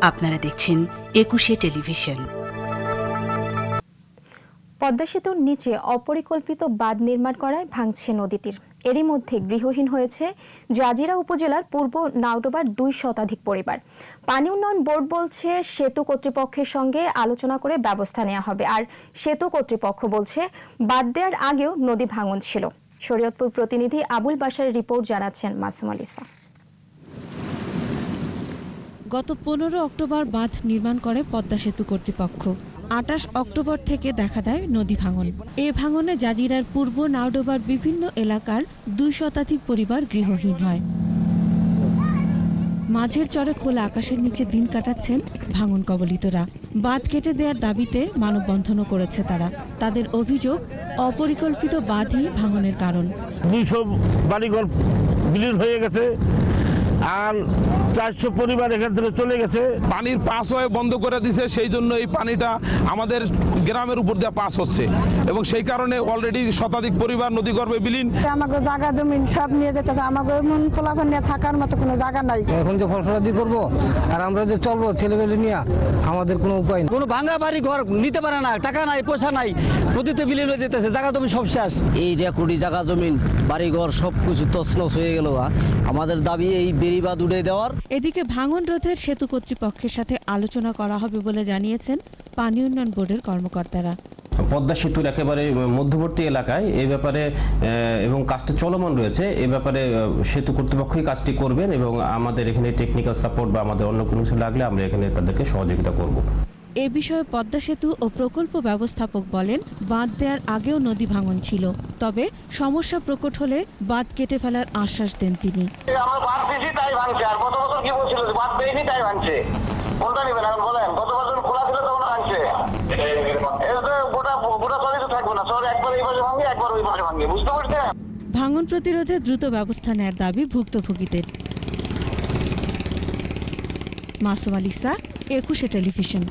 আপনারা দেখছেন ২১শে টেলিভিশন। পদ্মা সেতুর নিচে অপরিকল্পিত বাঁধ নির্মাণ করায় ভাঙছে নদী তীর। এরই মধ্যে গৃহহীন হয়েছে জাজিরা উপজেলার পূর্ব নাওডোবার ২ শতাধিক পরিবার। পানি উন্নয়ন বোর্ড বলছে সেতু কর্তৃপক্ষের সঙ্গে আলোচনা করে ব্যবস্থা নেওয়া হবে, আর সেতু কর্তৃপক্ষ বলছে বাঁধ দেওয়ার আগেও নদী ভাঙন ছিল। শরীয়তপুর প্রতিনিধি আবুল বাশারের রিপোর্ট জানাচ্ছেন মাসুম আলিসা। গত ১৫ অক্টোবর বাঁধ নির্মাণ করে পদ্মা সেতু কর্তৃপক্ষ। ২৮ অক্টোবর থেকে দেখা দেয় নদী ভাঙন। এ ভাঙনে জাজিরার পূর্ব নাওডোবার বিভিন্ন এলাকার ২ শতাধিক পরিবার গৃহহীন হয়। মাঝের চরে খোলা আকাশের নিচে দিন কাটাচ্ছেন ভাঙন কবলিতরা। বাঁধ কেটে দেওয়ার দাবিতে মানববন্ধনও করেছে তারা। তাদের অভিযোগ, অপরিকল্পিত বাঁধই ভাঙনের কারণ। ২০০ বাড়িঘর বিলীন হয়ে গেছে, আর ৪০০ পরিবার এখান থেকে চলে গেছে। পানির পাস হয়ে বন্ধ করে দিছে, সেই জন্য এই পানিটা আমাদের গ্রামের উপর দিয়ে পাস হচ্ছে এবং সেই কারণে অলরেডি শতাধিক পরিবার নদীগর্ভে বিলীন। আমাকে জায়গা জমি সব নিয়ে যেতেছে, আমাকে এমন পোলাপান নিয়ে থাকার মতো কোনো জায়গা নাই। এখন যে ফসলাদি করবো আর আমরা যে চলবো ছেলেবেলে নিয়ে, আমাদের কোনো উপায় নেই। কোনো ভাঙা বাড়ি ঘর নিতে পারে না, টাকা নাই, পয়সা নাই, নদীতে বিলীন হয়ে যেতেছে, জায়গা জমি সব শেষ। এই কোটি জায়গা জমিন বাড়ি ঘর সবকিছু তছনছ হয়ে গেল। আমাদের দাবি এই বেড়িবাঁধ উড়ে দেওয়ার। এদিকে ভাঙন রোধের সেতু কর্তৃপক্ষের সাথে আলোচনা করা হবে বলে জানিয়েছেন পানি উন্নয়ন বোর্ডের কর্মকর্তারা। পদ্মা সেতুর একেবারে মধ্যবর্তী এলাকায় এই ব্যাপারে এবং কাজটা চলমান রয়েছে, এ ব্যাপারে সেতু কর্তৃপক্ষই কাজটি করবেন এবং আমাদের এখানে টেকনিক্যাল সাপোর্ট বা আমাদের অন্য কোনো কিছু লাগলে আমরা এখানে তাদেরকে সহযোগিতা করব। এ বিষয়ে পদ্মা সেতু ও প্রকল্প ব্যবস্থাপক বলেন, বাঁধ দেওয়ার আগেও নদী ভাঙন ছিল, তবে সমস্যা প্রকট হলে বাঁধ কেটে ফেলার আশ্বাস দেন তিনি। ভাঙন প্রতিরোধে দ্রুত ব্যবস্থা নেয়ার দাবি ভুক্তভোগীদের। মাসুম আলিসা, ২১শে টেলিভিশন।